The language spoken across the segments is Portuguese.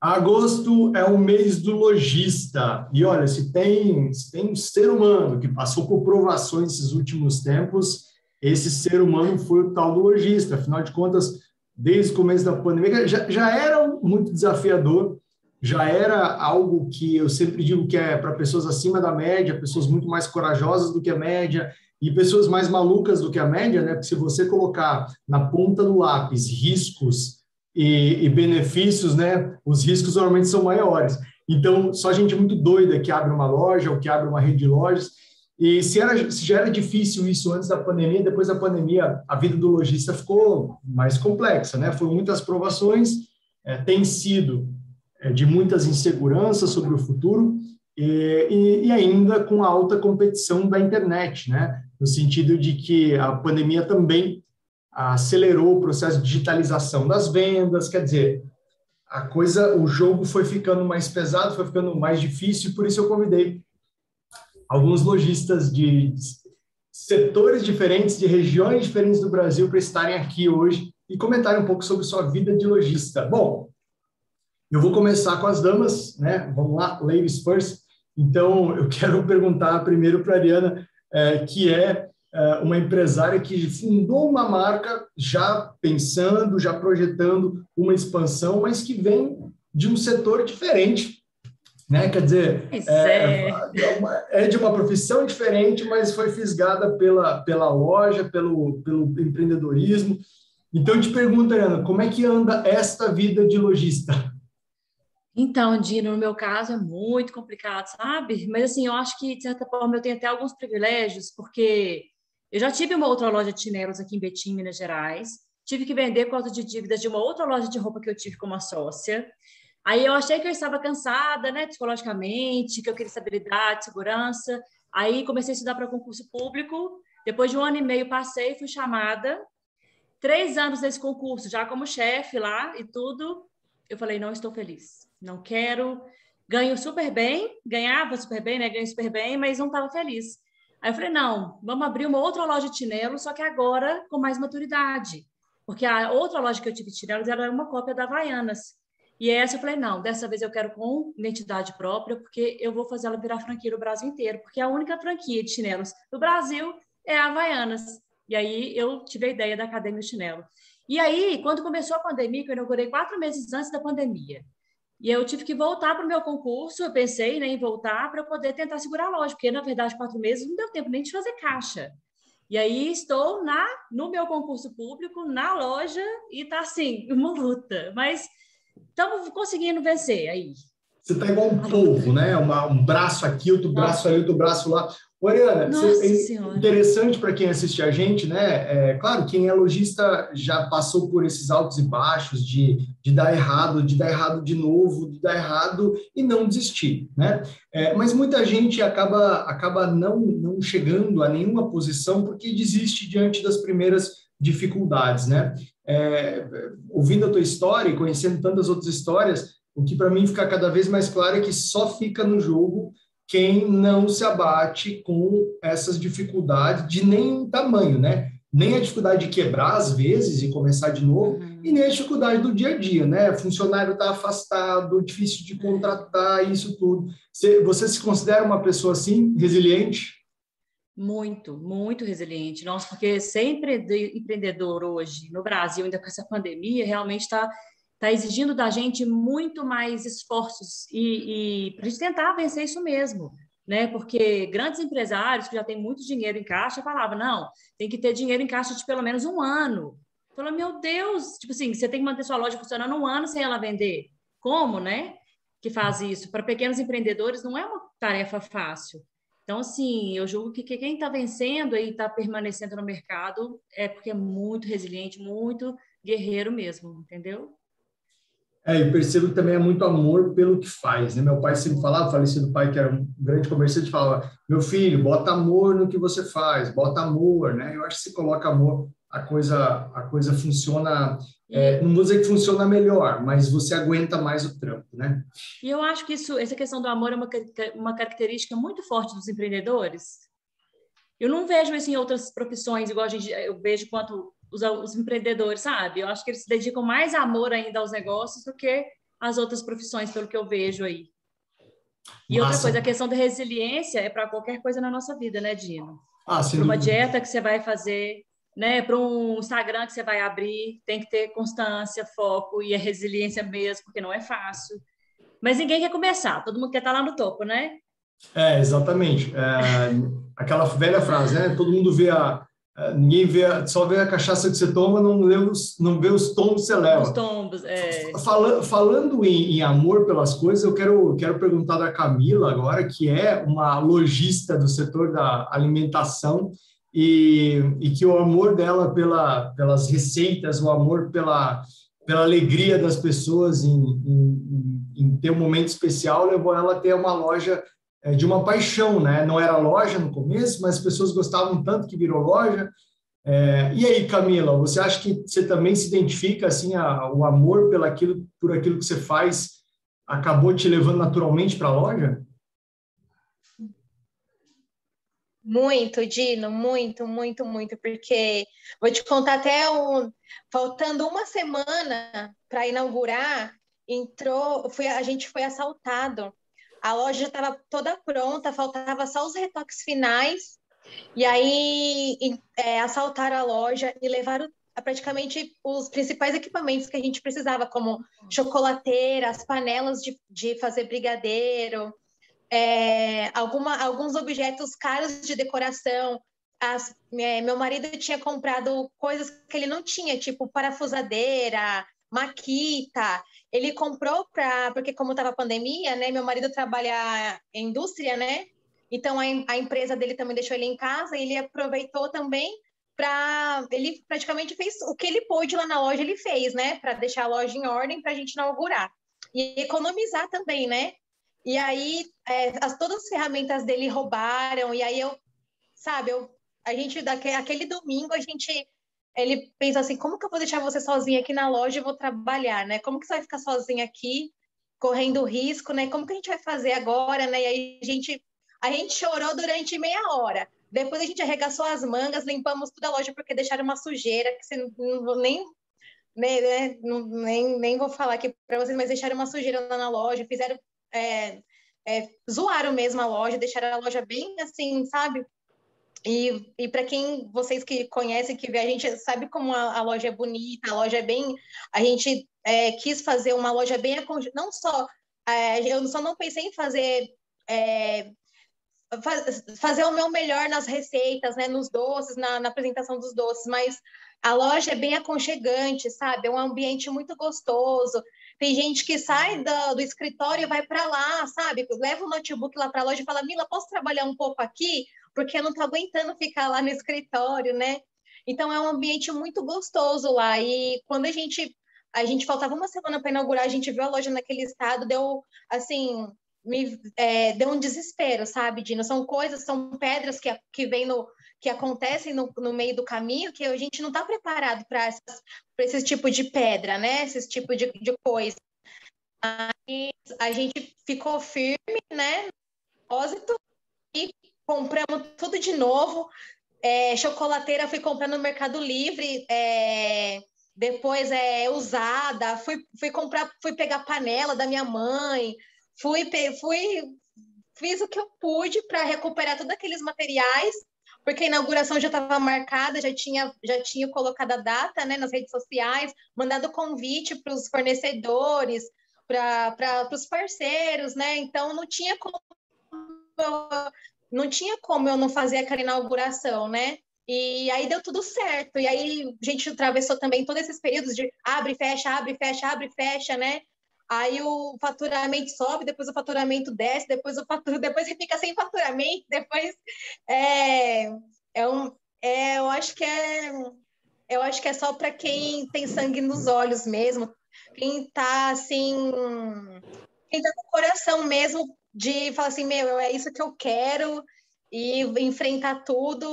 Agosto é o mês do lojista. E olha, se tem um ser humano que passou por provações esses últimos tempos, esse ser humano foi o tal do lojista. Afinal de contas, desde o começo da pandemia, já era muito desafiador, já era algo que eu sempre digo que é para pessoas acima da média, pessoas muito mais corajosas do que a média e pessoas mais malucas do que a média, né? Porque se você colocar na ponta do lápis riscos e benefícios, né? Os riscos normalmente são maiores. Então, só gente muito doida que abre uma loja ou que abre uma rede de lojas. E se já era difícil isso antes da pandemia, depois da pandemia, a vida do lojista ficou mais complexa, né? Foram muitas provações, tem sido de muitas inseguranças sobre o futuro e ainda com a alta competição da internet, né? No sentido de que a pandemia também acelerou o processo de digitalização das vendas, quer dizer, o jogo foi ficando mais pesado, foi ficando mais difícil, por isso eu convidei alguns lojistas de setores diferentes, de regiões diferentes do Brasil para estarem aqui hoje e comentarem um pouco sobre sua vida de lojista. Bom, eu vou começar com as damas, né? Vamos lá, ladies first. Então, eu quero perguntar primeiro para a Ariana, que é uma empresária que fundou uma marca já pensando, já projetando uma expansão, mas que vem de um setor diferente, né? Quer dizer, Pois é. é de uma profissão diferente, mas foi fisgada pela loja, pelo empreendedorismo. Então, eu te pergunto, Ariana, como é que anda esta vida de lojista? Então, Dino, no meu caso é muito complicado, sabe? Mas assim, eu acho que, de certa forma, eu tenho até alguns privilégios, porque eu já tive uma outra loja de chinelos aqui em Betim, Minas Gerais. Tive que vender por causa de dívidas de uma outra loja de roupa que eu tive como uma sócia. Aí eu achei que eu estava cansada, né, psicologicamente, que eu queria estabilidade, segurança. Aí comecei a estudar para concurso público. Depois de um ano e meio passei, fui chamada. 3 anos nesse concurso, já como chefe lá e tudo. Eu falei, não estou feliz. Não quero. Ganho super bem, ganhava super bem, né? Ganho super bem, mas não estava feliz. Aí eu falei, não, vamos abrir uma outra loja de chinelo, só que agora com mais maturidade. Porque a outra loja que eu tive de chinelos era uma cópia da Havaianas. E essa eu falei, não, dessa vez eu quero com identidade própria, porque eu vou fazer ela virar franquia no Brasil inteiro, porque a única franquia de chinelos do Brasil é a Havaianas. E aí eu tive a ideia da Academia Chinelo. E aí, quando começou a pandemia, que eu inaugurei 4 meses antes da pandemia, e eu tive que voltar para o meu concurso, eu pensei, né, em voltar para eu poder tentar segurar a loja, porque na verdade 4 meses não deu tempo nem de fazer caixa. E aí estou no meu concurso público, na loja, e está assim, uma luta. Mas estamos conseguindo vencer aí. Você está igual um A luta. polvo, né? Um braço aqui, outro braço ali, Nossa, outro braço lá. Oriana, nossa é Senhora. interessante para quem assiste a gente, né? Claro, quem é lojista já passou por esses altos e baixos de dar errado de novo, de dar errado e não desistir, né? Mas muita gente acaba não chegando a nenhuma posição porque desiste diante das primeiras dificuldades, né? Ouvindo a tua história e conhecendo tantas outras histórias, o que para mim fica cada vez mais claro é que só fica no jogo quem não se abate com essas dificuldades de nenhum tamanho, né? Nem a dificuldade de quebrar às vezes e começar de novo, e Uhum. nem a dificuldade do dia a dia, né? Funcionário está afastado, difícil de contratar, isso tudo. Você se considera uma pessoa assim, resiliente? Muito, muito resiliente. Nossa, porque ser empreendedor hoje no Brasil, ainda com essa pandemia, realmente está exigindo da gente muito mais esforços e para a gente tentar vencer isso mesmo, né? Porque grandes empresários que já têm muito dinheiro em caixa falavam, não, tem que ter dinheiro em caixa de pelo menos um ano. Falou, meu Deus, tipo assim, você tem que manter sua loja funcionando um ano sem ela vender. Como, né? Que faz isso? Para pequenos empreendedores não é uma tarefa fácil. Então, assim, eu julgo que quem está vencendo e está permanecendo no mercado é porque é muito resiliente, muito guerreiro mesmo, entendeu? Eu percebo que também é muito amor pelo que faz, né? Meu pai sempre falava, o Muito. falecido pai, que era um grande comerciante, falava: meu filho, bota amor no que você faz, bota amor, né? Eu acho que se coloca amor, a coisa funciona, E, não vou dizer que funciona melhor, mas você aguenta mais o trampo, né? e eu acho que essa questão do amor é uma característica muito forte dos empreendedores. Eu não vejo isso em outras profissões, igual eu vejo quanto os empreendedores, sabe? Eu acho que eles se dedicam mais amor ainda aos negócios do que. as outras profissões, pelo que eu vejo aí. E outra Massa. coisa, a questão da resiliência é para qualquer coisa na nossa vida, né, Dino? Sem Para uma dúvida. dieta que você vai fazer, né, para um Instagram que você vai abrir, tem que ter constância, foco e a resiliência mesmo, porque não é fácil. Mas ninguém quer começar, todo mundo quer estar lá no topo, né? Exatamente. Aquela velha frase, né? Todo mundo vê ninguém vê, só vê a cachaça que você toma, não vê os tombos que você Os leva. tombos, Falando em amor pelas coisas, eu quero perguntar da Camila agora, que é uma lojista do setor da alimentação e que o amor dela pelas receitas, o amor pela alegria das pessoas em ter um momento especial levou ela a ter uma loja de uma paixão, né? Não era loja no começo, mas as pessoas gostavam tanto que virou loja. E aí, Camila, você acha que você também se identifica assim, o amor por aquilo que você faz acabou te levando naturalmente para a loja? Muito, Dino, muito, muito, muito, porque vou te contar faltando uma semana para inaugurar, a gente foi assaltado. A loja já estava toda pronta, faltava só os retoques finais, e aí assaltaram a loja e levaram praticamente os principais equipamentos que a gente precisava, como chocolateira, as panelas de fazer brigadeiro, alguns objetos caros de decoração. Meu marido tinha comprado coisas que ele não tinha, tipo parafusadeira, maquita. Ele comprou porque como estava a pandemia, né? Meu marido trabalha em indústria, né? Então a empresa dele também deixou ele em casa e ele aproveitou também ele praticamente fez o que ele pôde lá na loja, ele fez, né? Para deixar a loja em ordem para a gente inaugurar e economizar também, né? E aí, todas as ferramentas dele roubaram, e aí aquele domingo, ele pensa assim, como que eu vou deixar você sozinha aqui na loja e vou trabalhar, né? Como que você vai ficar sozinha aqui, correndo risco, né? Como que a gente vai fazer agora, né? E aí a gente chorou durante meia hora. Depois a gente arregaçou as mangas, limpamos toda a loja, porque deixaram uma sujeira, que você não vou nem vou falar aqui para vocês, mas deixaram uma sujeira lá na loja, fizeram... zoaram mesmo a loja, deixaram a loja bem assim, sabe? E para quem vocês que conhecem, que vê, a gente sabe como a loja é bonita, a loja é bem. A gente quis fazer uma loja bem não só. Eu só não pensei em fazer o meu melhor nas receitas, né, nos doces, na apresentação dos doces, mas a loja é bem aconchegante, sabe? É um ambiente muito gostoso. Tem gente que sai do escritório e vai para lá, sabe? Leva o notebook lá para a loja e fala: Mila, posso trabalhar um pouco aqui? Porque eu não estou aguentando ficar lá no escritório, né? Então é um ambiente muito gostoso lá. E quando a gente faltava uma semana para inaugurar, a gente viu a loja naquele estado, deu assim, deu um desespero, sabe, Dino? São pedras que acontecem no meio do caminho, que a gente não está preparado para esse tipo de pedra, né? Esse tipo de coisa. Aí a gente ficou firme, né? No propósito, e compramos tudo de novo. Chocolateira fui comprar no Mercado Livre, depois usada. Fui pegar panela da minha mãe. Fiz o que eu pude para recuperar todos aqueles materiais, porque a inauguração já estava marcada, já tinha colocado a data, né, nas redes sociais, mandado convite para os fornecedores, para os parceiros, né? Então não tinha como eu não fazer aquela inauguração, né? E aí deu tudo certo. E aí a gente atravessou também todos esses períodos de abre, fecha, abre, fecha, abre, fecha, né? Aí o faturamento sobe, depois o faturamento desce, depois você fica sem faturamento, depois eu acho que é só para quem tem sangue nos olhos mesmo, quem tá assim, quem tá com o coração mesmo de falar assim, meu, é isso que eu quero e enfrentar tudo.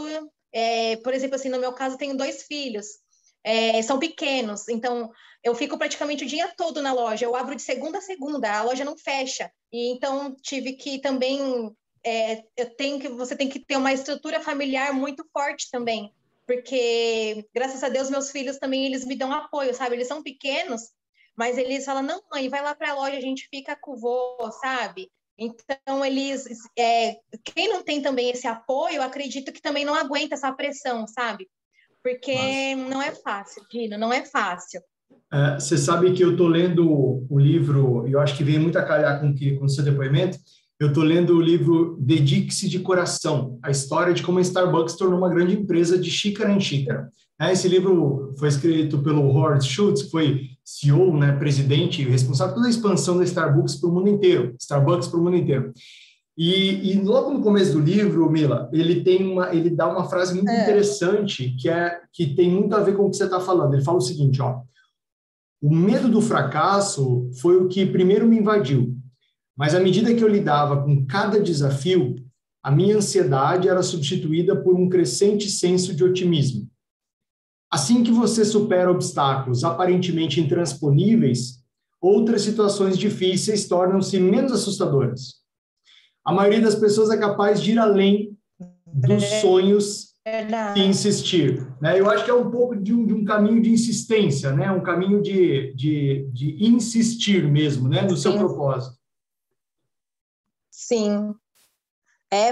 Por exemplo, assim, no meu caso, tenho 2 filhos, são pequenos, então eu fico praticamente o dia todo na loja. Eu abro de segunda a segunda, a loja não fecha. E então tive que também você tem que ter uma estrutura familiar muito forte também, porque graças a Deus meus filhos também eles me dão apoio, sabe? Eles são pequenos, Mas eles falam, não, mãe, vai lá para a loja, a gente fica com o vô, sabe? Então, eles... quem não tem também esse apoio, acredito que também não aguenta essa pressão, sabe? Porque não é fácil, Dino, não é fácil. Você sabe que eu estou lendo o livro, e eu acho que vem muito a calhar com o seu depoimento, eu estou lendo o livro Dedique-se de Coração, a história de como a Starbucks tornou uma grande empresa de xícara em xícara. Esse livro foi escrito pelo Howard Schultz, que foi CEO, né, presidente e responsável pela expansão da Starbucks para o mundo inteiro. E logo no começo do livro, Mila, ele dá uma frase muito interessante que tem muito a ver com o que você está falando. Ele fala o seguinte, ó: o medo do fracasso foi o que primeiro me invadiu, mas à medida que eu lidava com cada desafio, a minha ansiedade era substituída por um crescente senso de otimismo. Assim que você supera obstáculos aparentemente intransponíveis, outras situações difíceis tornam-se menos assustadoras. A maioria das pessoas é capaz de ir além dos sonhos e insistir, né? Eu acho que é um pouco de um caminho de insistência, né? Um caminho de insistir mesmo, né? No seu propósito. Sim.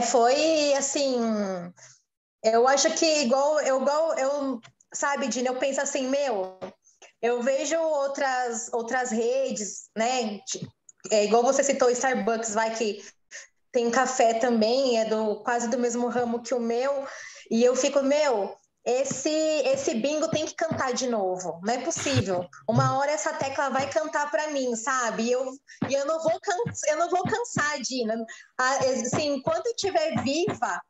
Foi assim, eu acho que igual eu sabe, Dina, eu penso assim, eu vejo outras redes, né? Igual você citou Starbucks, que tem café também, quase do mesmo ramo que o meu, e eu fico, esse bingo tem que cantar de novo, não é possível. Uma hora essa tecla vai cantar para mim, sabe? E eu não vou cansar, Dina. Assim, enquanto eu estiver viva,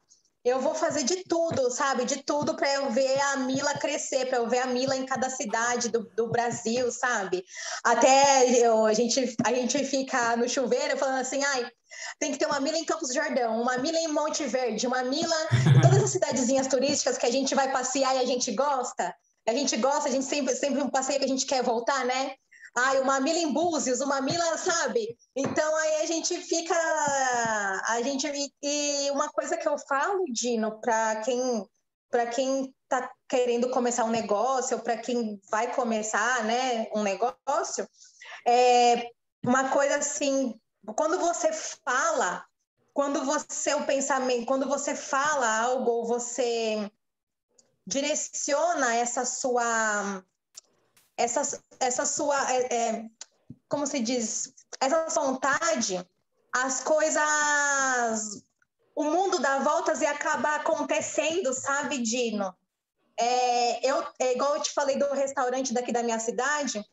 eu vou fazer de tudo, sabe? De tudo para eu ver a Mila crescer, para eu ver a Mila em cada cidade do Brasil, sabe? Até a gente fica no chuveiro falando assim, tem que ter uma Mila em Campos do Jordão, uma Mila em Monte Verde, uma Mila em todas as cidadezinhas turísticas que a gente vai passear e a gente gosta. A gente sempre um passeio que a gente quer voltar, né? Uma Mila em Búzios, uma Mila, sabe? Então aí a gente fica... E uma coisa que eu falo, Dino, para quem está querendo começar um negócio, ou para quem vai começar, né, um negócio, uma coisa assim, quando você fala algo, você direciona essa sua como se diz, essa vontade, as coisas, o mundo dá voltas e acaba acontecendo, sabe, Dino? Igual eu te falei do restaurante daqui da minha cidade,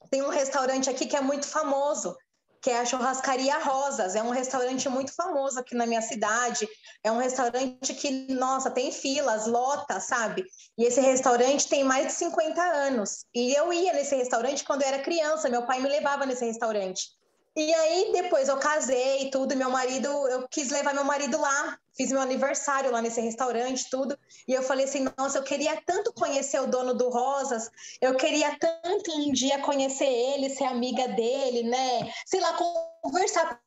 tem um restaurante aqui que é muito famoso, que é a Churrascaria Rosas. É um restaurante muito famoso aqui na minha cidade. É um restaurante que, nossa, tem filas, lota, sabe? E esse restaurante tem mais de 50 anos. E eu ia nesse restaurante quando eu era criança, meu pai me levava nesse restaurante. E aí, depois eu casei e tudo, eu quis levar meu marido lá, fiz meu aniversário lá nesse restaurante, tudo, e eu falei assim, nossa, eu queria tanto conhecer o dono do Rosas, eu queria tanto um dia conhecer ele, ser amiga dele, né, sei lá, conversar,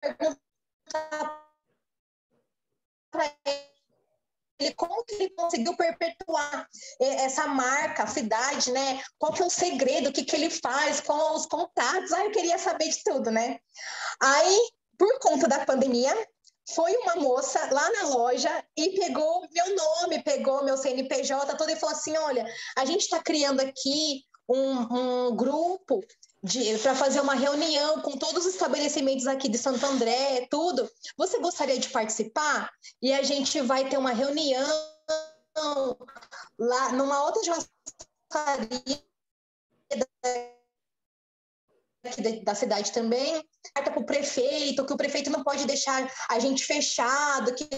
perguntar para ele como que ele conseguiu perpetuar essa marca, a cidade, né? Qual que é o segredo, o que ele faz, com os contatos. Eu queria saber de tudo, né? Aí, por conta da pandemia, foi uma moça lá na loja e pegou meu nome, pegou meu CNPJ, tudo, e falou assim, olha, a gente está criando aqui um grupo para fazer uma reunião com todos os estabelecimentos aqui de Santo André, tudo. Você gostaria de participar? E a gente vai ter uma reunião lá numa outra churrascaria aqui da cidade também, carta para o prefeito, que o prefeito não pode deixar a gente fechado, que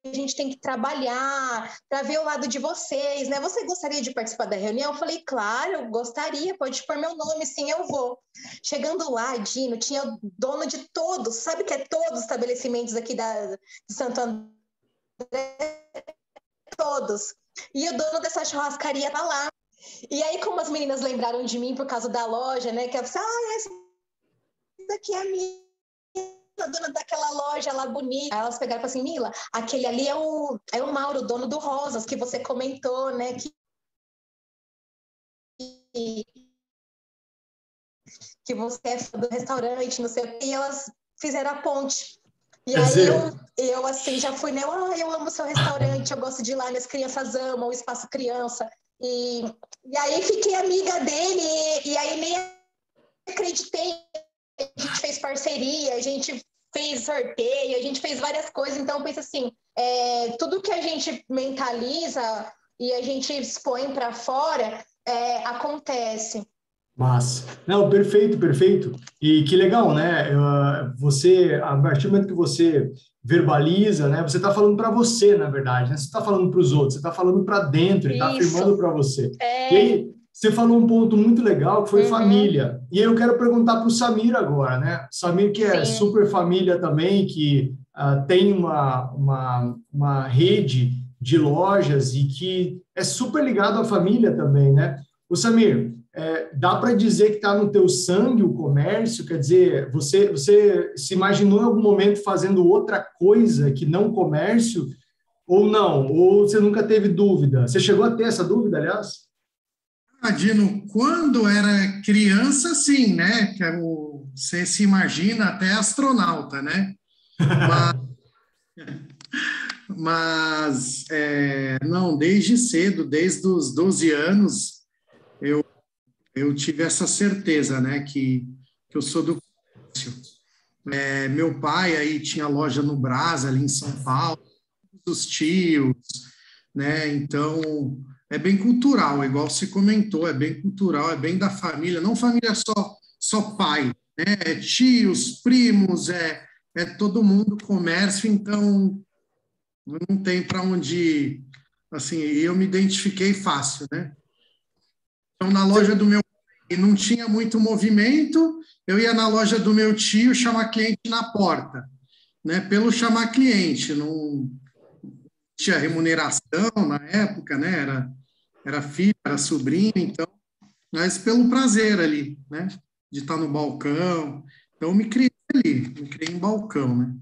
a gente tem que trabalhar para ver o lado de vocês, né? Você gostaria de participar da reunião? Eu falei, claro, gostaria, pode pôr meu nome, sim, eu vou. Chegando lá, Dino, tinha o dono de todos, sabe que é todos os estabelecimentos aqui de Santo André, todos. E o dono dessa churrascaria tá lá. E aí, como as meninas lembraram de mim por causa da loja, né? Que eu falei, essa daqui é a minha, a dona daquela loja lá bonita. Aí elas pegaram e falaram assim, Mila, aquele ali é o Mauro, dono do Rosas, que você comentou, né? Que que você é fã do restaurante, não sei o quê, e elas fizeram a ponte. E aí eu assim, já fui, né? Eu amo seu restaurante, eu gosto de ir lá, minhas crianças amam o Espaço Criança. E aí fiquei amiga dele, e aí nem acreditei. A gente fez parceria, a gente fez sorteio, a gente fez várias coisas. Então, eu penso assim, tudo que a gente mentaliza e a gente expõe para fora, acontece. Mas, não, perfeito, perfeito. E que legal, né? Você, a partir do momento que você verbaliza, né? Você está falando para você, na verdade, né? Você está falando para os outros, você está falando para dentro, está afirmando para você. E aí, você falou um ponto muito legal, que foi família. E aí eu quero perguntar para o Samir agora, né? Samir, que é super família também, que tem uma rede de lojas e que é super ligado à família também, né? O Samir, dá para dizer que está no teu sangue o comércio? Quer dizer, você se imaginou em algum momento fazendo outra coisa que não comércio? Ou não? Ou você nunca teve dúvida? Você chegou a ter essa dúvida, aliás? Dino, quando era criança, sim, né? Você se imagina até astronauta, né? Mas não, desde cedo, desde os 12 anos, eu tive essa certeza, né? Que eu sou do comércio. Meu pai aí tinha loja no Brás, ali em São Paulo, os tios, né? Então, é bem cultural, igual você comentou, é bem cultural, é bem da família, não família só pai, né? É tios, primos, é todo mundo comércio, então não tem para onde ir. Assim, eu me identifiquei fácil, né? Então, na loja do meu pai não tinha muito movimento, eu ia na loja do meu tio chamar cliente na porta, né? Pelo chamar cliente, não tinha remuneração na época, né? Era filho, era sobrinho, então, mas pelo prazer ali, né? De estar no balcão. Então, eu me criei ali, me criei em balcão, né?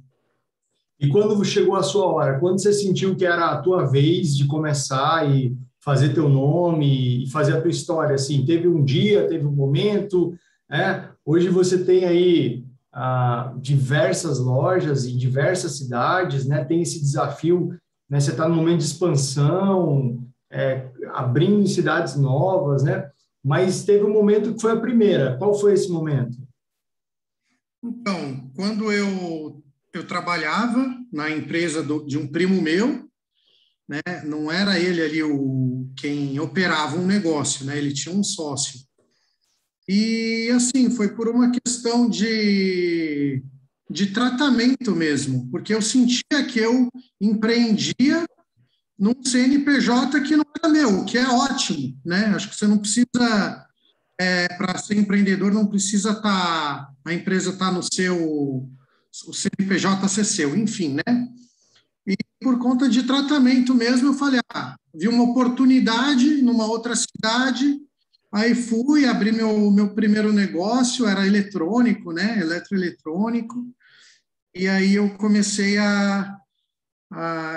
E quando chegou a sua hora? Quando você sentiu que era a tua vez de começar e fazer teu nome e fazer a tua história? Assim, teve um dia, teve um momento, né? Hoje você tem aí diversas lojas em diversas cidades, né? Tem esse desafio, né? Você está num momento de expansão, abrindo em cidades novas, né? Mas teve um momento que foi a primeira. Qual foi esse momento? Então, quando eu trabalhava na empresa de um primo meu, né? Não era ele ali quem operava um negócio, né? Ele tinha um sócio. E, assim, foi por uma questão de tratamento mesmo, porque eu sentia que eu empreendia num CNPJ que não era meu, o que é ótimo, né? Acho que você não precisa, para ser empreendedor, não precisa a empresa estar no o CNPJ ser seu, enfim, né? E por conta de tratamento mesmo, eu falei, vi uma oportunidade numa outra cidade, aí fui, abri meu primeiro negócio, era eletrônico, né? Eletroeletrônico, e aí eu comecei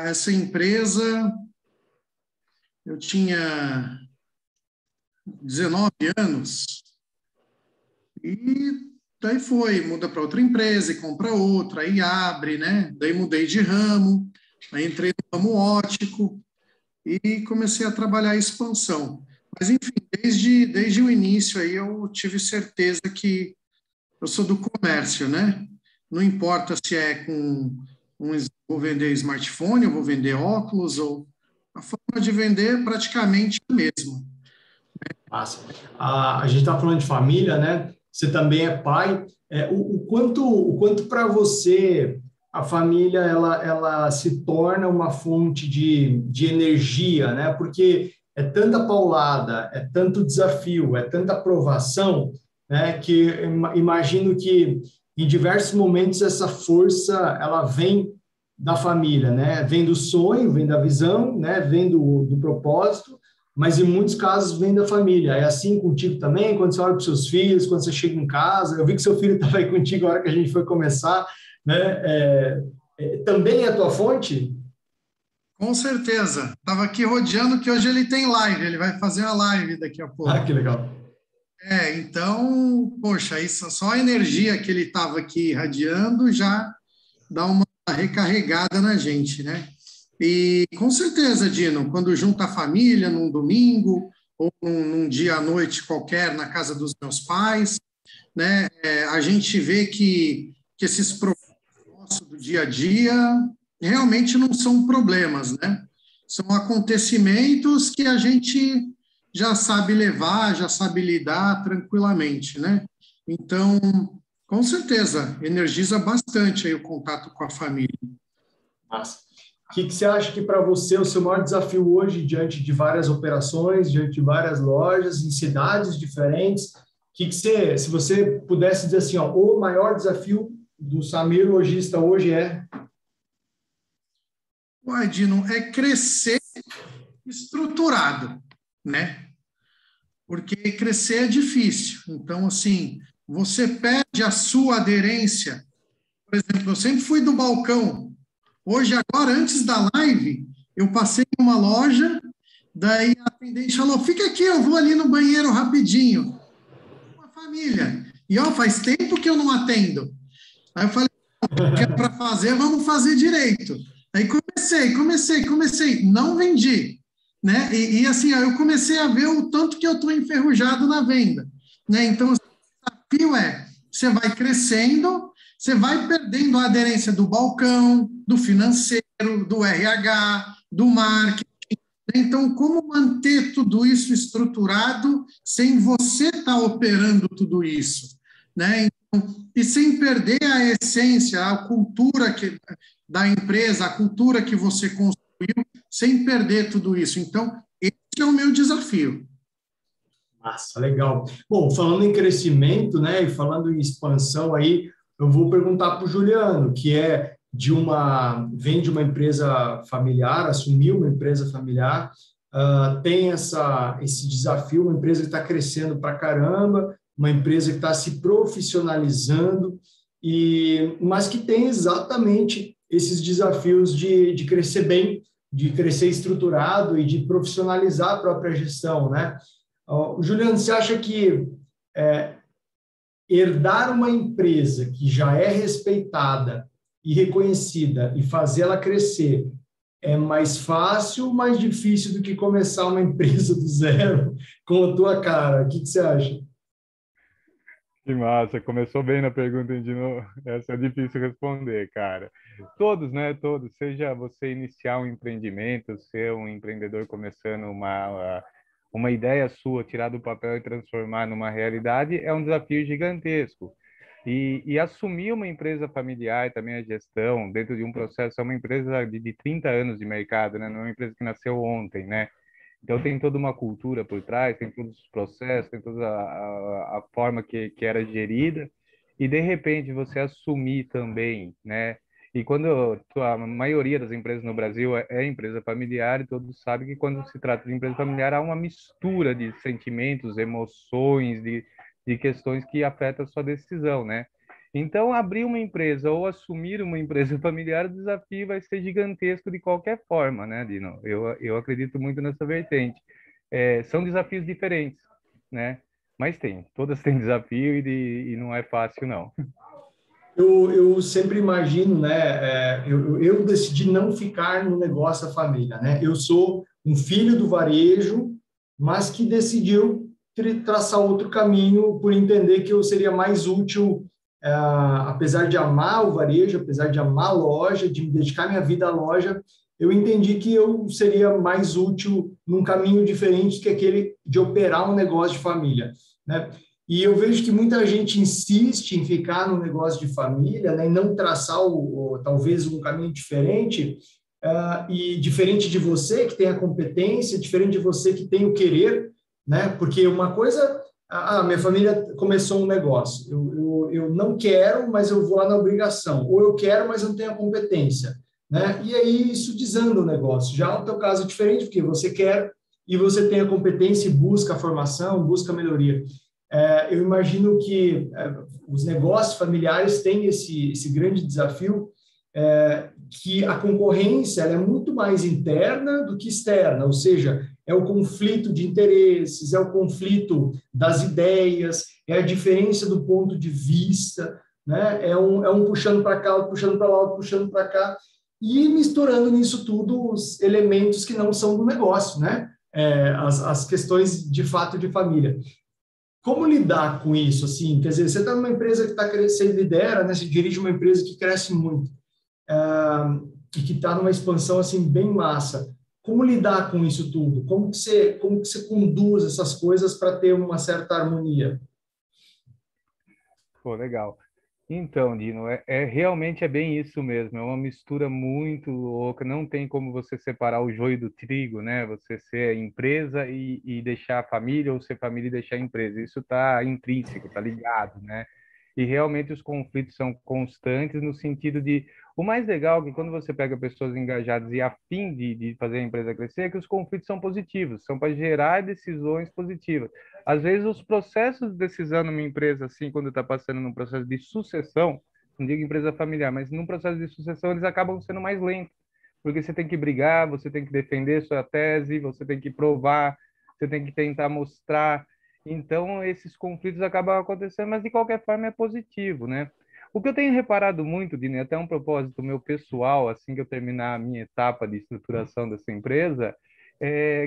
essa empresa, eu tinha 19 anos, e daí muda para outra empresa e compra outra, aí abre, né? Daí mudei de ramo, aí entrei no ramo óptico e comecei a trabalhar a expansão. Mas, enfim, desde o início aí eu tive certeza que eu sou do comércio, né? Não importa se vou vender smartphone, eu vou vender óculos, ou a forma de vender é praticamente a mesma. Massa. A gente está falando de família, né? Você também é pai. O quanto para você a família ela se torna uma fonte de energia, né? Porque é tanta paulada, é tanto desafio, é tanta provação, né? Que imagino que em diversos momentos essa força ela vem da família, né? Vem do sonho, vem da visão, né? Vem do propósito, mas em muitos casos vem da família. É assim contigo também, quando você olha para os seus filhos, quando você chega em casa, eu vi que seu filho estava aí contigo na hora que a gente foi começar, né? Também é a tua fonte? Com certeza. Estava aqui rodeando que hoje ele tem live, ele vai fazer a live daqui a pouco. Que legal. Então, poxa, isso, só a energia que ele estava aqui irradiando já dá uma recarregada na gente, né? E com certeza, Dino, quando junta a família num domingo ou num dia à noite qualquer na casa dos meus pais, né, a gente vê que esses problemas nossos do dia a dia realmente não são problemas, né? São acontecimentos que a gente já sabe levar, já sabe lidar tranquilamente, né? Então, com certeza, energiza bastante aí o contato com a família. Massa. O que você acha que para você o seu maior desafio hoje, diante de várias operações, diante de várias lojas, em cidades diferentes, se você pudesse dizer assim, ó, o maior desafio do Samir lojista hoje é? Ué, Dino, é crescer estruturado, né? Porque crescer é difícil. Então, assim, você perde a sua aderência. Por exemplo, eu sempre fui do balcão. Hoje, agora, antes da live, eu passei em uma loja, daí a atendente falou, fica aqui, eu vou ali no banheiro rapidinho. Uma família. E, ó, faz tempo que eu não atendo. Aí eu falei, o que é para fazer, vamos fazer direito. Aí comecei. Não vendi. Né? E assim, eu comecei a ver o tanto que eu estou enferrujado na venda. Né? Então, o desafio você vai crescendo, você vai perdendo a aderência do balcão, do financeiro, do RH, do marketing. Então, como manter tudo isso estruturado sem você estar operando tudo isso? Né? Então, e sem perder a essência, a cultura da empresa, a cultura que você construiu, sem perder tudo isso. Então, esse é o meu desafio. Massa, legal. Bom, falando em crescimento, né, e falando em expansão aí, eu vou perguntar para o Juliano, que vem de uma empresa familiar, assumiu uma empresa familiar, tem esse desafio, uma empresa que está crescendo para caramba, uma empresa que está se profissionalizando, mas que tem exatamente esses desafios de crescer bem, de crescer estruturado e de profissionalizar a própria gestão, né? Juliano, você acha que herdar uma empresa que já é respeitada e reconhecida e fazer ela crescer é mais fácil ou mais difícil do que começar uma empresa do zero com a tua cara? O que você acha? Que massa, começou bem na pergunta, de novo. Essa é difícil responder, cara. Todos, né? Todos. Seja você iniciar um empreendimento, ser um empreendedor começando uma ideia sua, tirar do papel e transformar numa realidade, é um desafio gigantesco. E assumir uma empresa familiar e também a gestão dentro de um processo, é uma empresa de 30 anos de mercado, né? Não é uma empresa que nasceu ontem, né? Então, tem toda uma cultura por trás, tem todos os processos, tem toda a forma que era gerida, e, de repente, você assumir também, né? E quando a maioria das empresas no Brasil é empresa familiar, e todos sabem que quando se trata de empresa familiar, há uma mistura de sentimentos, emoções, de questões que afetam a sua decisão, né? Então, abrir uma empresa ou assumir uma empresa familiar, o desafio vai ser gigantesco de qualquer forma, né, Dino? Eu acredito muito nessa vertente. São desafios diferentes, né? Mas todas têm desafio e não é fácil, não. Eu sempre imagino, né? Eu decidi não ficar no negócio da família, né? Eu sou um filho do varejo, mas que decidiu traçar outro caminho por entender que eu seria mais útil. Apesar de amar o varejo, apesar de amar a loja, de me dedicar minha vida à loja, eu entendi que eu seria mais útil num caminho diferente que aquele de operar um negócio de família, né? E eu vejo que muita gente insiste em ficar no negócio de família, né, e não traçar talvez um caminho diferente, e diferente de você que tem a competência, diferente de você que tem o querer, né? Porque uma coisa... minha família começou um negócio, eu não quero, mas eu vou lá na obrigação, ou eu quero, mas eu não tenho a competência, né? E aí isso desanda o negócio. Já o teu caso é diferente, porque você quer e você tem a competência e busca a formação, busca a melhoria. Eu imagino que os negócios familiares têm esse grande desafio, que a concorrência ela é muito mais interna do que externa, ou seja, é o conflito de interesses, é o conflito das ideias, é a diferença do ponto de vista, né? É um puxando para cá, outro puxando para lá, outro puxando para cá, e misturando nisso tudo os elementos que não são do negócio, né? As questões de fato de família. Como lidar com isso? Assim, quer dizer, você está numa empresa que está crescendo, lidera, né? Você dirige uma empresa que cresce muito, e que está numa expansão assim bem massa. Como lidar com isso tudo? Como que você conduz essas coisas para ter uma certa harmonia? Pô, legal. Então, Dino, realmente é bem isso mesmo. É uma mistura muito louca. Não tem como você separar o joio do trigo, né? Você ser empresa e deixar a família, ou ser família e deixar a empresa. Isso está intrínseco, está ligado, né? E realmente os conflitos são constantes no sentido de... O mais legal é que quando você pega pessoas engajadas e a fim de fazer a empresa crescer, é que os conflitos são positivos, são para gerar decisões positivas. Às vezes, os processos de decisão numa empresa, assim, quando está passando num processo de sucessão, não digo empresa familiar, mas num processo de sucessão, eles acabam sendo mais lentos, porque você tem que brigar, você tem que defender sua tese, você tem que provar, você tem que tentar mostrar. Então, esses conflitos acabam acontecendo, mas de qualquer forma é positivo, né? O que eu tenho reparado muito, Dini, até um propósito meu pessoal, assim que eu terminar a minha etapa de estruturação dessa empresa,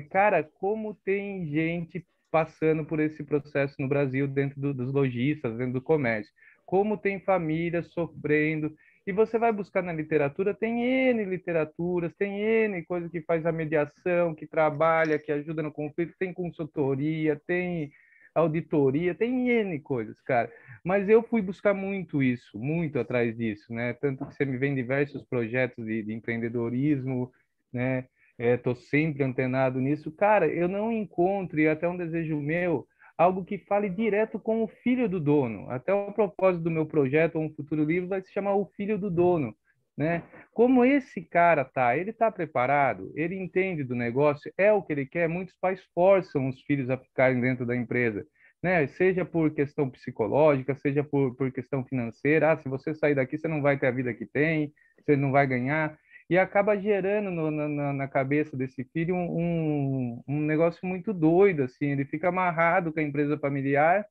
cara, como tem gente passando por esse processo no Brasil, dentro dos lojistas, dentro do comércio. Como tem famílias sofrendo. E você vai buscar na literatura, tem N literaturas, tem N coisa que faz a mediação, que trabalha, que ajuda no conflito, tem consultoria, tem auditoria, tem N coisas, cara. Mas eu fui buscar muito isso, muito atrás disso, né? Tanto que você me vê em diversos projetos de empreendedorismo, né? Estou sempre antenado nisso. Cara, eu não encontro, e até um desejo meu, algo que fale direto com o filho do dono. Até o propósito do meu projeto, um futuro livro, vai se chamar O Filho do Dono, né? Como esse cara tá? Ele está preparado? Ele entende do negócio? É o que ele quer? Muitos pais forçam os filhos a ficarem dentro da empresa, né? Seja por questão psicológica, seja por questão financeira. Ah, se você sair daqui, você não vai ter a vida que tem, você não vai ganhar. E acaba gerando na cabeça desse filho um negócio muito doido, assim. Ele fica amarrado com a empresa familiar,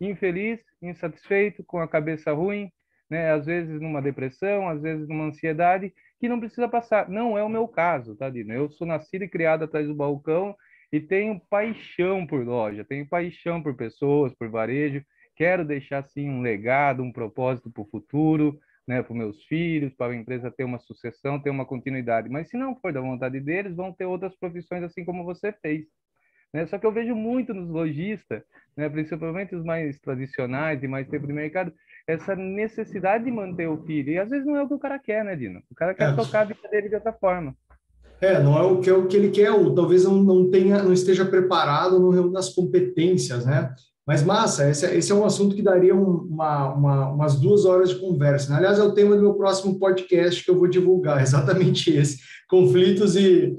infeliz, insatisfeito, com a cabeça ruim, né? Às vezes numa depressão, às vezes numa ansiedade, que não precisa passar. Não é o meu caso, tá, Dino? Eu sou nascido e criado atrás do balcão e tenho paixão por loja, tenho paixão por pessoas, por varejo. Quero deixar, sim, um legado, um propósito para o futuro, né, para os meus filhos, para a empresa ter uma sucessão, ter uma continuidade. Mas se não for da vontade deles, vão ter outras profissões assim como você fez, né? Só que eu vejo muito nos lojistas, né, principalmente os mais tradicionais e mais tempo de mercado, essa necessidade de manter o filho. E às vezes não é o que o cara quer, né, Dino? O cara quer tocar a vida dele de outra forma. Não é o que ele quer, ou talvez não esteja preparado, não reúna as competências, né? Mas massa, esse é um assunto que daria umas 2 horas de conversa, né? Aliás, é o tema do meu próximo podcast que eu vou divulgar, exatamente esse, conflitos e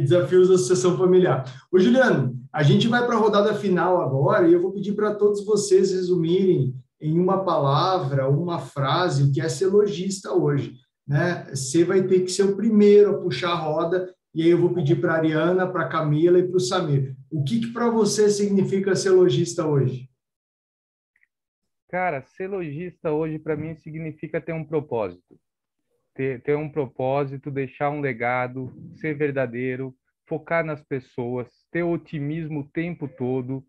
desafios da sucessão familiar. Ô, Juliano, a gente vai para a rodada final agora e eu vou pedir para todos vocês resumirem em uma palavra, uma frase, o que é ser lojista hoje, né? Você vai ter que ser o primeiro a puxar a roda, e aí eu vou pedir para a Ariana, para a Camila e para o Samir. O que para você significa ser lojista hoje? Cara, ser lojista hoje para mim significa ter um propósito. Ter um propósito, deixar um legado, ser verdadeiro, focar nas pessoas, ter otimismo o tempo todo,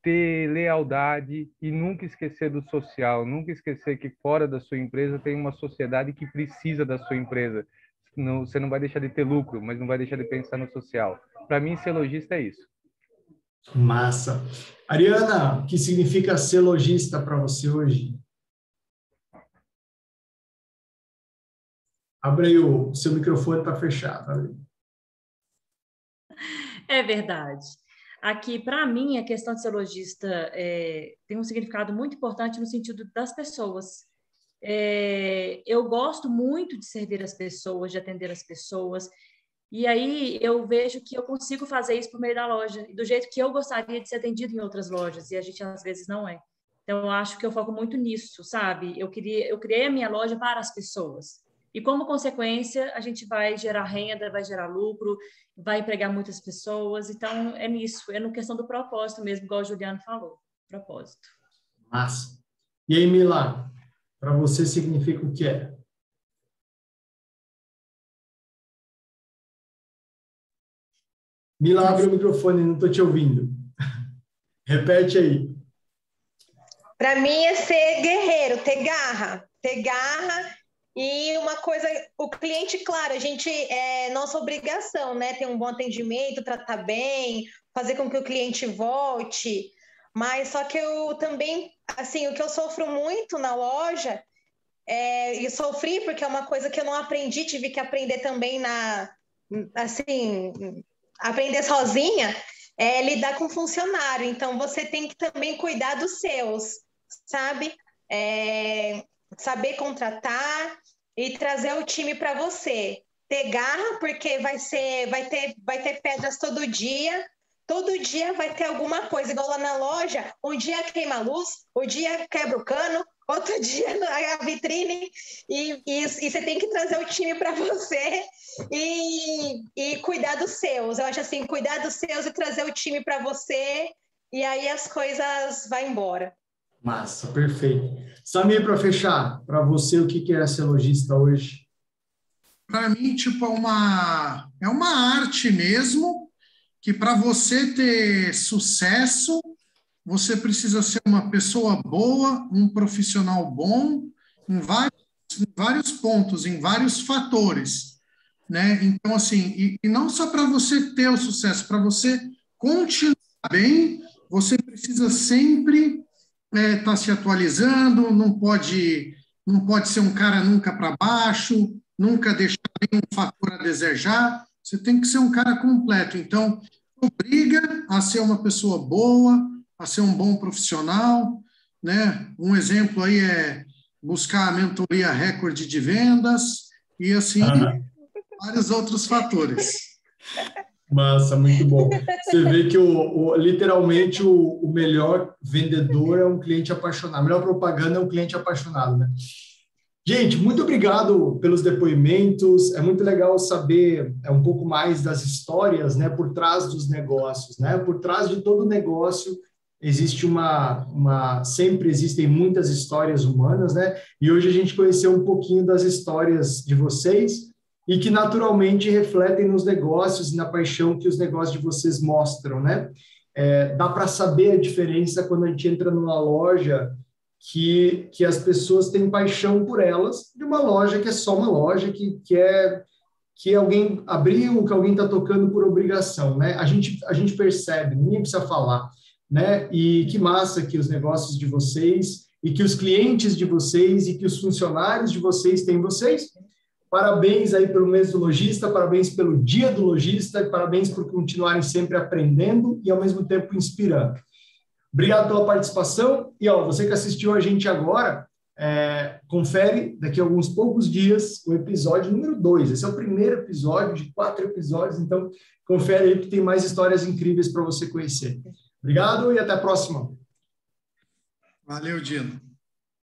ter lealdade e nunca esquecer do social, nunca esquecer que fora da sua empresa tem uma sociedade que precisa da sua empresa. Não, você não vai deixar de ter lucro, mas não vai deixar de pensar no social. Para mim, ser lojista é isso. Massa. Ariana, o que significa ser lojista para você hoje? Abre aí, o seu microfone está fechado. É verdade. Aqui, para mim, a questão de ser lojista tem um significado muito importante no sentido das pessoas. Eu gosto muito de servir as pessoas, de atender as pessoas, e aí eu vejo que eu consigo fazer isso por meio da loja, do jeito que eu gostaria de ser atendido em outras lojas, e a gente às vezes não é. Então, eu acho que eu foco muito nisso, sabe? Eu criei a minha loja para as pessoas. e como consequência a gente vai gerar renda, vai gerar lucro, vai empregar muitas pessoas. Então é nisso, é no questão do propósito mesmo, igual o Juliano falou, propósito. Massa. E aí, Mila, para você significa o que é? Mila, abre o microfone, não estou te ouvindo. Repete aí. Para mim é ser guerreiro, ter garra e uma coisa, o cliente, claro, a gente é nossa obrigação, né? Ter um bom atendimento, tratar bem, fazer com que o cliente volte. Mas só que eu também, assim, o que eu sofro muito na loja e sofri porque é uma coisa que eu não aprendi, tive que aprender também assim, aprender sozinha, é lidar com funcionário. Então, você tem que também cuidar dos seus, sabe? Saber contratar e trazer o time para você. Ter garra, porque vai ter pedras todo dia vai ter alguma coisa, igual lá na loja, um dia queima a luz, um dia quebra o cano, outro dia a vitrine, e você tem que trazer o time para você e cuidar dos seus. Eu acho assim, cuidar dos seus e trazer o time para você, e aí as coisas vão embora. Massa, perfeito. Samir, para fechar, para você, o que é ser lojista hoje? Para mim, tipo, é uma arte mesmo, que para você ter sucesso, você precisa ser uma pessoa boa, um profissional bom, em vários pontos, em vários fatores, né? Então, assim, e não só para você ter o sucesso, para você continuar bem, você precisa sempre estar se atualizando, não pode ser um cara nunca para baixo, nunca deixar nenhum fator a desejar, você tem que ser um cara completo. Então, obriga a ser uma pessoa boa, a ser um bom profissional, né? Um exemplo aí é buscar a mentoria recorde de vendas e assim vários outros fatores. Massa, muito bom. Você vê que literalmente o melhor vendedor é um cliente apaixonado. A melhor propaganda é um cliente apaixonado, né? Gente, muito obrigado pelos depoimentos. É muito legal saber um pouco mais das histórias, né, por trás dos negócios, né? Por trás de todo negócio existe sempre existem muitas histórias humanas, né? E hoje a gente conheceu um pouquinho das histórias de vocês e que naturalmente refletem nos negócios e na paixão que os negócios de vocês mostram, né? Dá para saber a diferença quando a gente entra numa loja que as pessoas têm paixão por elas, de uma loja que é só uma loja, que alguém abriu, que alguém está tocando por obrigação, né? A gente percebe, ninguém precisa falar, né? E que massa que os negócios de vocês, e que os clientes de vocês, e que os funcionários de vocês têm vocês. Parabéns aí pelo mês do lojista, parabéns pelo dia do lojista, e parabéns por continuarem sempre aprendendo e, ao mesmo tempo, inspirando. Obrigado pela participação. E você que assistiu a gente agora, confere daqui a alguns poucos dias o episódio número 2. Esse é o primeiro episódio de 4 episódios, então confere aí que tem mais histórias incríveis para você conhecer. Obrigado e até a próxima. Valeu, Dino.